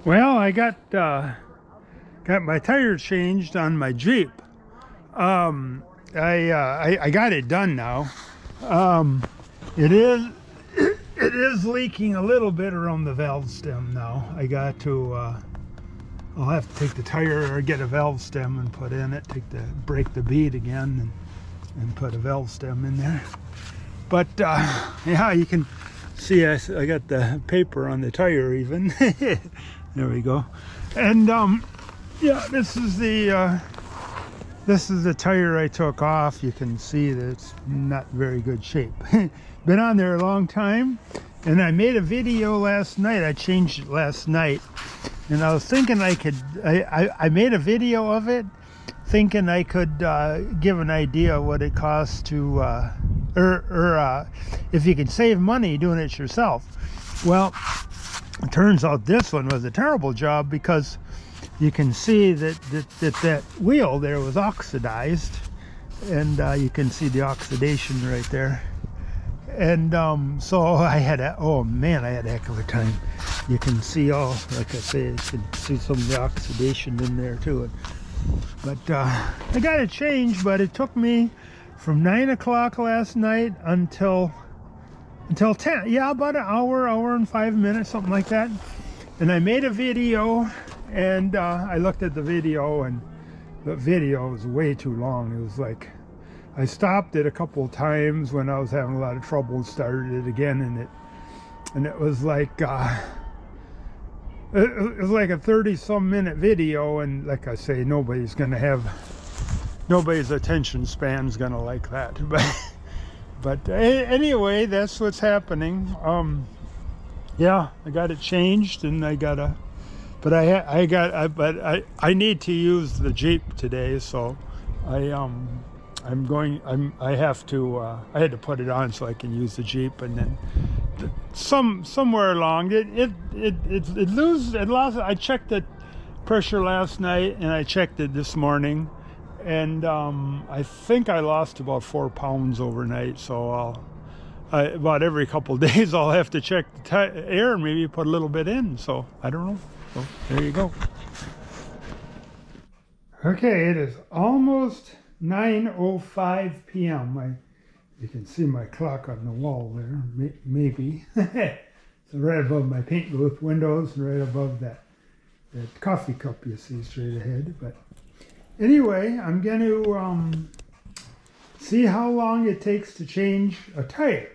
Well, I got my tires changed on my Jeep. I got it done now. Um, it is it is leaking a little bit around the valve stem now. I got to I'll have to take the tire or get a valve stem and put in it. Break the bead again and put a valve stem in there. But yeah, you can see I got the paper on the tire even. There we go. And yeah, this is the tire I took off. You can see that it's not very good shape. Been on there a long time, and I made a video last night. I changed it last night, and I was thinking I made a video of it thinking I could give an idea what it costs to or if you can save money doing it yourself. Well, it turns out this one was a terrible job, because you can see that wheel there was oxidized, and you can see the oxidation right there. And so I had I had a heck of a time. You can see like I say, you can see some of the oxidation in there too. But I got it changed, but it took me from 9 o'clock last night until 10. Yeah, about an hour and 5 minutes, something like that. And I made a video, and I looked at the video, and the video was way too long. It was like, I stopped it a couple of times when I was having a lot of trouble, started it again, and it was like it was like a 30-some minute video, and like I say, nobody's attention span's gonna like that. But anyway, that's what's happening. Yeah, I got it changed, and I need to use the Jeep today, so I had to put it on so I can use the Jeep, and then somewhere along it lost. I checked the pressure last night, and I checked it this morning, and I think I lost about 4 pounds overnight. So about every couple of days I'll have to check the air and maybe put a little bit in. So I don't know. So there you go. Okay, it is almost 9:05 p.m. You can see my clock on the wall there, maybe. So right above my paint booth windows, and right above that coffee cup you see straight ahead. But anyway, I'm going to see how long it takes to change a tire.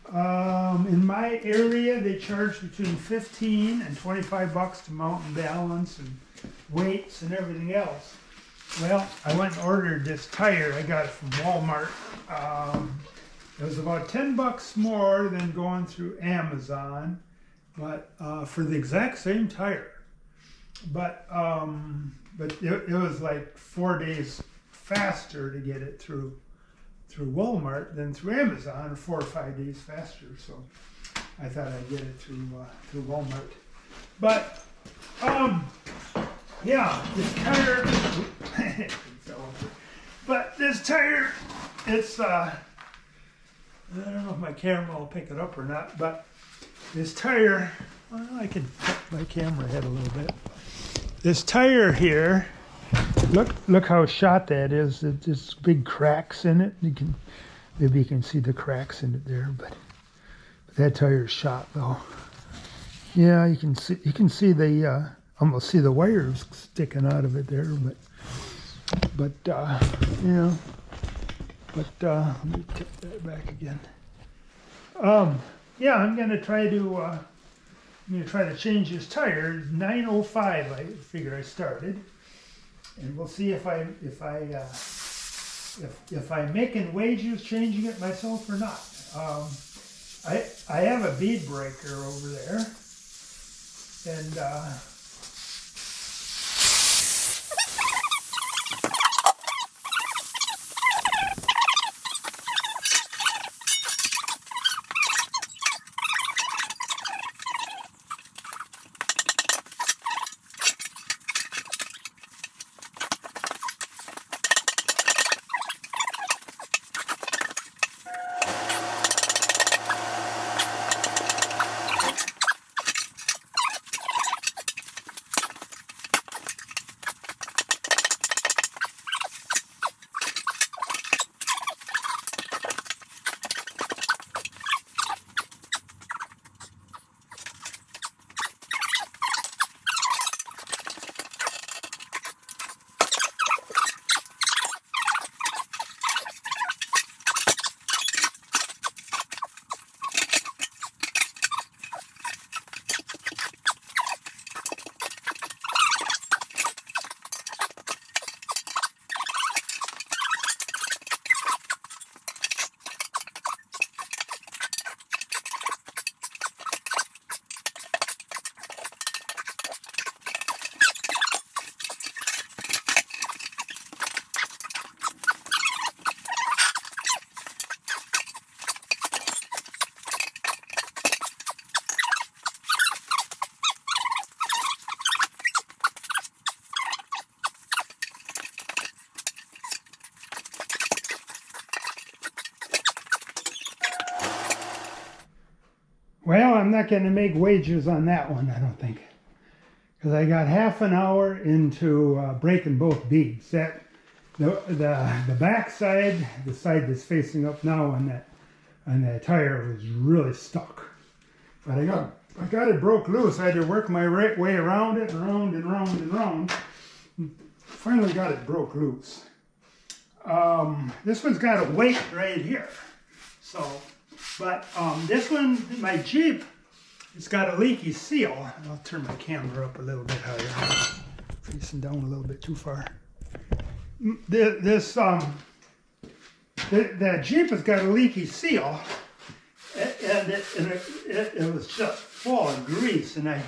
In my area, they charge between $15 and $25 to mount and balance and weights and everything else. Well, I went and ordered this tire. I got it from Walmart. It was about $10 more than going through Amazon, but for the exact same tire. But it was like 4 days faster to get it through Walmart than through Amazon, or 4 or 5 days faster. So I thought I'd get it through Walmart. But yeah, this tire. But this tire, it's I don't know if my camera will pick it up or not, but this tire, well, I can put my camera ahead a little bit. This tire here, look how shot that is. There's big cracks in it. Maybe you can see the cracks in it there, but that tire's shot though. Yeah, you can see the almost see the wires sticking out of it there, but yeah. But let me tip that back again. Yeah, I'm gonna try to change this tire. It's 9:05. I figure I started, and we'll see if I'm making wages changing it myself or not. I have a bead breaker over there, and Well, I'm not going to make wages on that one, I don't think. Because I got half an hour into breaking both beads. The back side, the side that's facing up now on that tire was really stuck. But I got it broke loose. I had to work my way around it, around and round and round. Finally got it broke loose. This one's got a weight right here. So, but this one, my Jeep, it's got a leaky seal. I'll turn my camera up a little bit higher. Facing down a little bit too far. That Jeep has got a leaky seal, and it was just full of grease. And I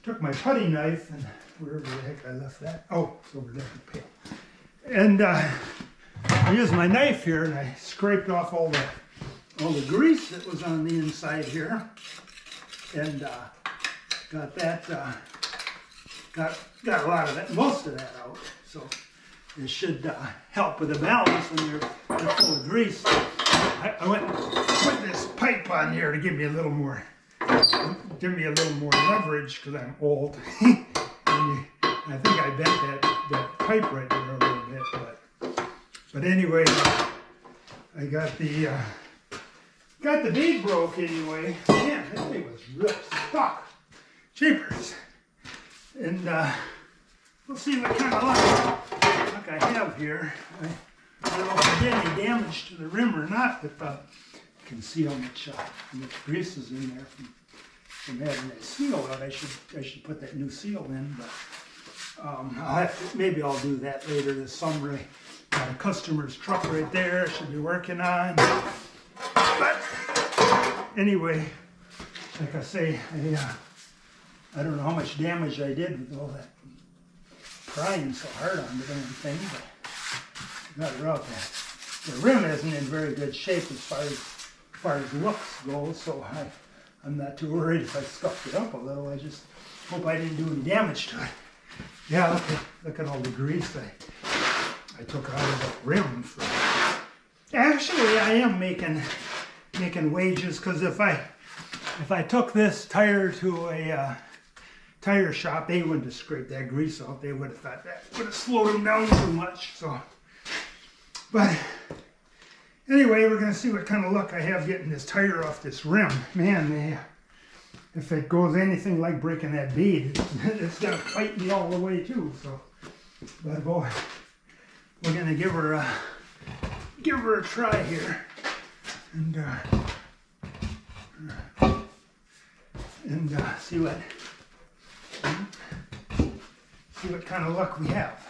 took my putty knife and wherever the heck I left that. Oh, it's over there in the pail. And I used my knife here and I scraped off all the grease that was on the inside here, and got that got a lot of that, most of that out. So it should help with the balance when they're full of grease. I went and put this pipe on here to give me a little more leverage because I'm old. And I think I bent that pipe right there a little bit, but anyway, I got the bead broke anyway. Man, that thing was real stuck. Jeepers. And we'll see what kind of luck I have here. I don't know if I did any damage to the rim or not, but you can see how much grease is in there from having that seal out. I should put that new seal in, but maybe I'll do that later this summer. I got a customer's truck right there I should be working on. But anyway, like I say, I don't know how much damage I did with all that prying so hard on the damn thing, but I got it out there. The rim isn't in very good shape as far as looks go, so I'm not too worried if I scuffed it up a little. I just hope I didn't do any damage to it. Yeah, look at all the grease I took out of the rim. Actually, I am making wages, because if I took this tire to a tire shop, they wouldn't have scraped that grease out. They would have thought that would have slowed them down too much. So, but anyway, we're going to see what kind of luck I have getting this tire off this rim. Man, if it goes anything like breaking that bead, it's going to fight me all the way too. So, but boy, we're going to give her a try here, and see what kind of luck we have.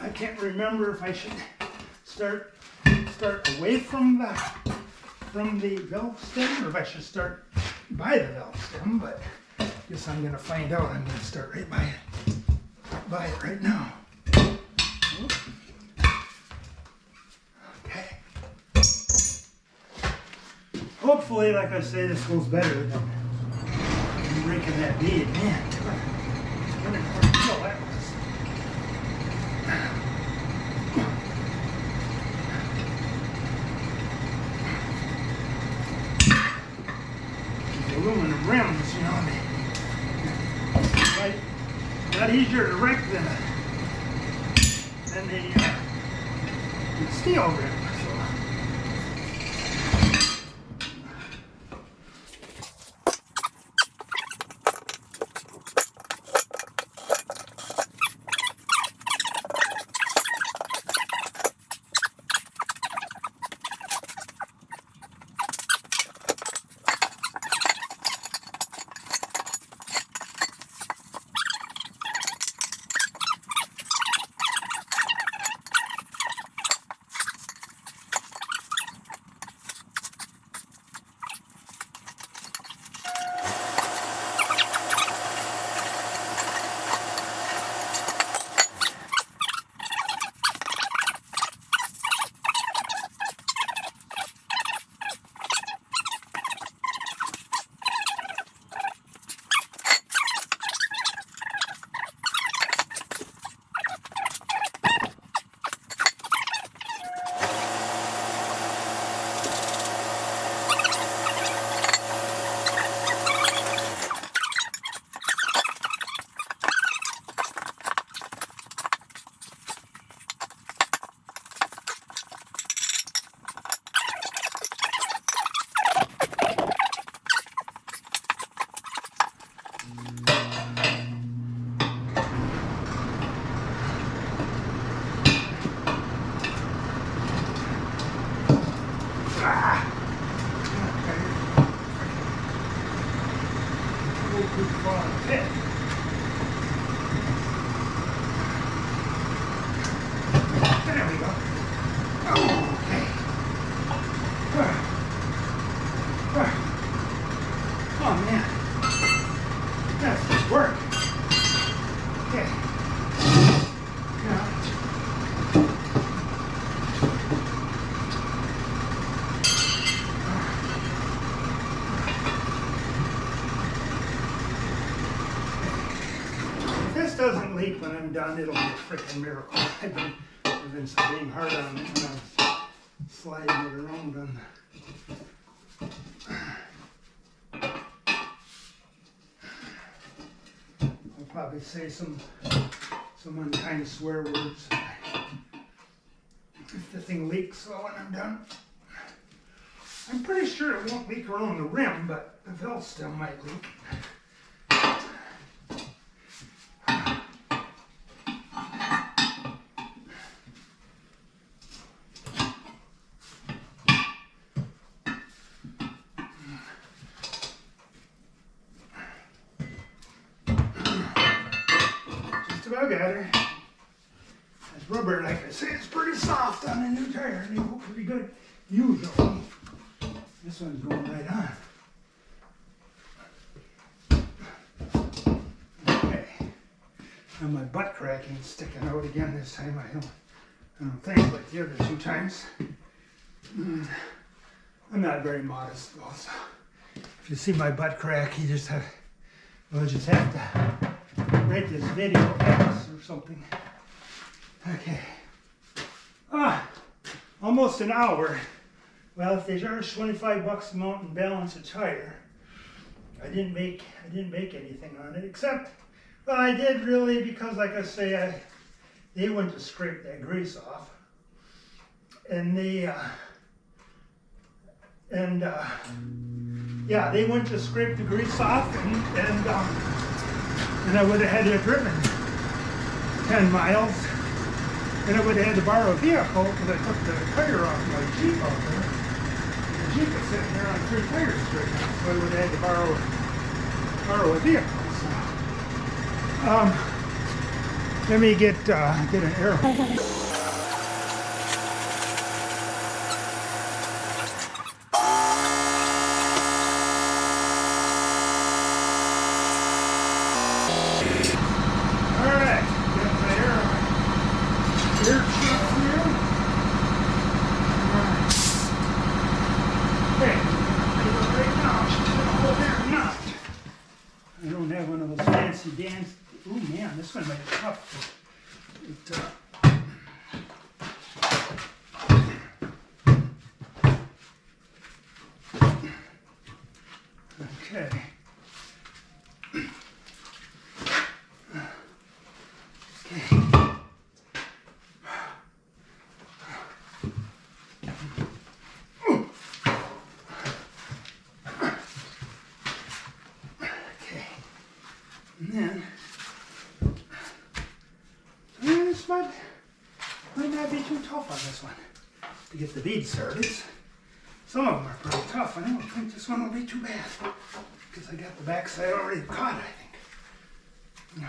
I can't remember if I should start away from the valve stem, or if I should start by the valve stem, but I guess I'm going to find out. I'm going to start right by it right now. Okay. Hopefully, like I say, this goes better than breaking that bead. Man, what a deal that was. Aluminum rims, you know, a lot easier to wreck than the steel rim. There we go. Okay. Oh man, that's just work. Okay. Now, if this doesn't leak when I'm done, it'll be a freaking miracle. I've been being hard on it when I was sliding it around on I'll probably say some unkind swear words if the thing leaks. So when I'm done, I'm pretty sure it won't leak around the rim, but the valve stem might leak. About got her. That rubber, like I say, it's pretty soft on a new tire, and they go pretty good usually. This one's going right on. Okay. And my butt crack ain't sticking out again this time. I don't think, like the other two times. I'm not very modest though, so if you see my butt crack, you just have to rate this video X or something. Okay. Almost an hour. Well, if they charge $25 a mount and balance a tire, I didn't make anything on it, except, well, I did really, because like I say, they went to scrape that grease off, and they went to scrape the grease off, and I would have had to have driven 10 miles, and I would have had to borrow a vehicle because I took the tire off my Jeep out there. And the Jeep was sitting there on 3 tires straight now, so I would have had to borrow a vehicle. So, let me get an air hose. I don't have one of those fancy dance. Oh man, this one might be tough. Okay. And then, this might not be too tough on this one to get the bead started. Some of them are pretty tough. I don't think this one will be too bad because I got the backside already caught, I think. No.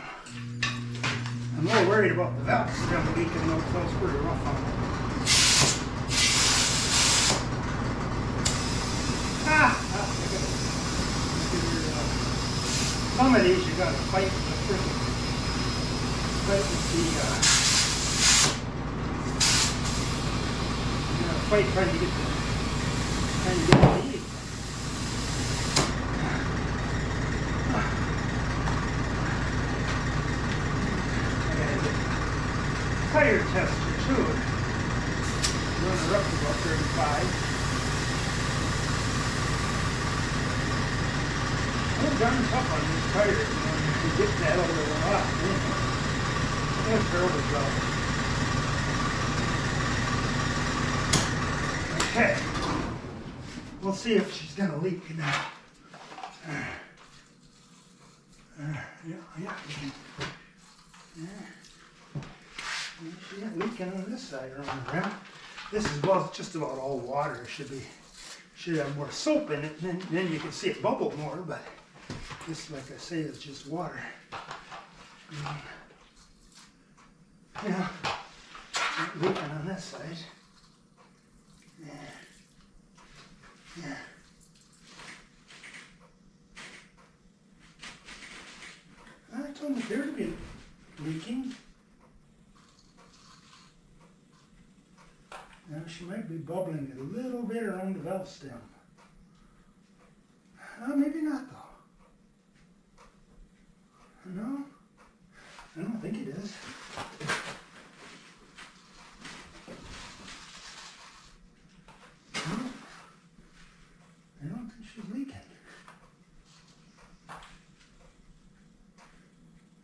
I'm more worried about the valve stem leaking though, because it's pretty rough on it. Some of these you gotta fight with the freaking, you gotta fight trying to get the lead. I gotta get the tire tester too. Run her up to about 35. It's darn tough on these tires, to get that over the lot. That's a terrible job. Okay. We'll see if she's going to leak now. Yeah. She ain't leaking on this side around the rim. This is just about all water. Should have more soap in it, and then you can see it bubble more, but this, like I say, is just water. Yeah, not leaking on this side. Yeah. I don't appear to be leaking. Now she might be bubbling a little bit around the valve stem. Maybe not though. No, I don't think it is. No, I don't think she's leaking.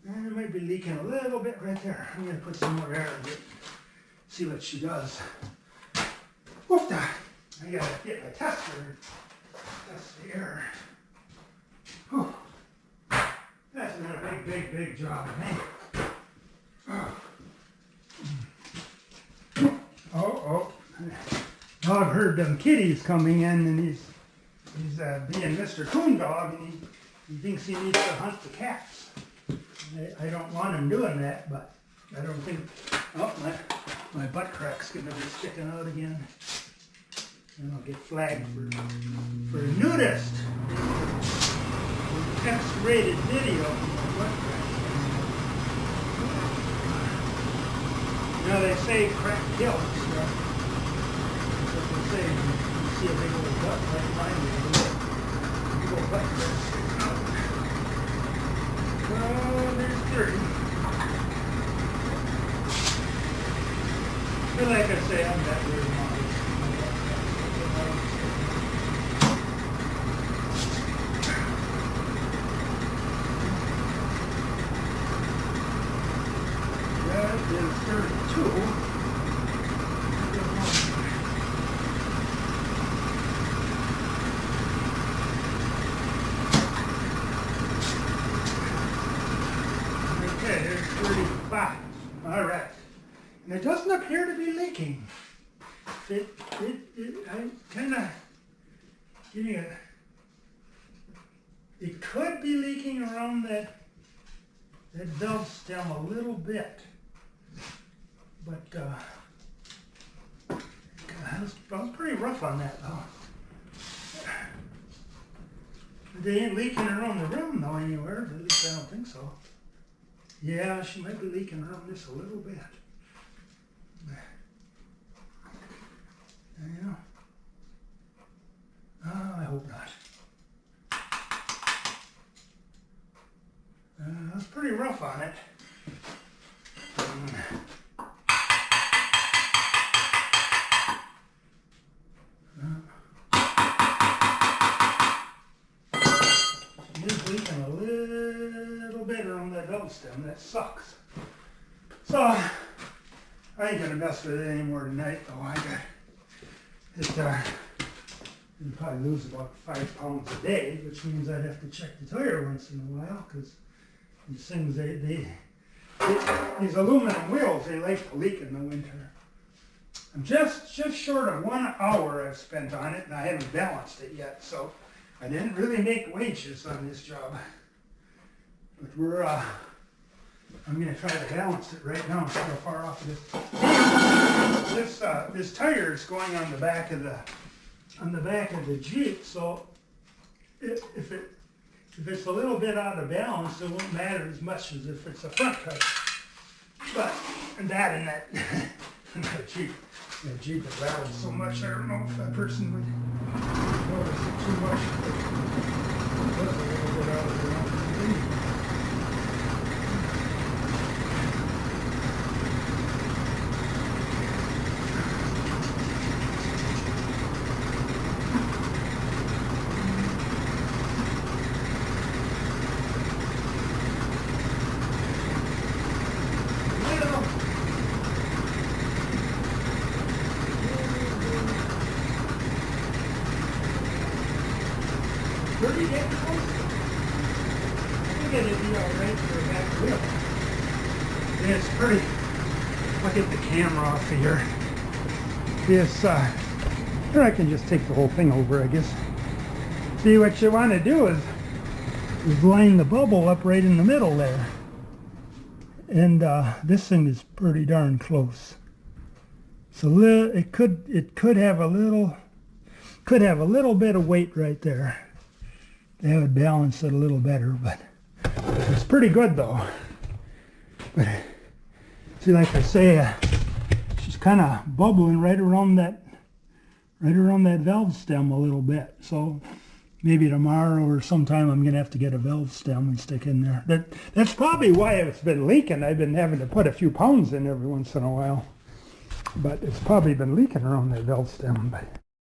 And it might be leaking a little bit right there. I'm going to put some more air in it, see what she does. Whoop! I gotta get my tester. Test the air. Whew. That's been a big job, man. Oh. Dog heard them kitties coming in, and he's being Mr. Coon Dog, and he thinks he needs to hunt the cats. I don't want him doing that, but I don't think. Oh, my butt crack's gonna be sticking out again. And I'll get flagged for a nudist. X-rated video of my butt crack. You know, they say crack kills. That's what they say. You see a big old butt right behind you. Big old butt crack sticking out. Well, there's 30. But like I say, I'm not very modest. That is 32. Okay, there's 35. All right. And it doesn't appear to be leaking. I'm kind of getting a. It could be leaking around that valve stem a little bit, but that was pretty rough on that though. They ain't leaking around the rim though anywhere. At least I don't think so. Yeah, she might be leaking around this a little bit. Yeah. I hope not. That's pretty rough on it. It is leaking a little bit around that valve stem. That sucks. So, I ain't gonna mess with it anymore tonight, though. I got it. You probably lose about 5 pounds a day, which means I'd have to check the tire once in a while, because these things, these aluminum wheels, they like to leak in the winter. I'm just short of 1 hour I've spent on it, and I haven't balanced it yet, so I didn't really make wages on this job. But I'm going to try to balance it right now and see how far off it is. This tire is going on the back of the Jeep, so if it's a little bit out of balance, it won't matter as much as if it's a front tire. But that Jeep that rattles so much, I don't know if that person would notice it too much. It was a little bit out of balance. it'd be all right for the back wheel. Yeah, it's pretty. I'll get the camera off of here. This, or I can just take the whole thing over, I guess. See, what you want to do is line the bubble up right in the middle there. And this thing is pretty darn close. So it could have a little bit of weight right there. That would balance it a little better, but it's pretty good though. But see, like I say, she's kind of bubbling right around that valve stem a little bit. So maybe tomorrow or sometime I'm gonna have to get a valve stem and stick in there. That's probably why it's been leaking. I've been having to put a few pounds in every once in a while, but it's probably been leaking around that valve stem. But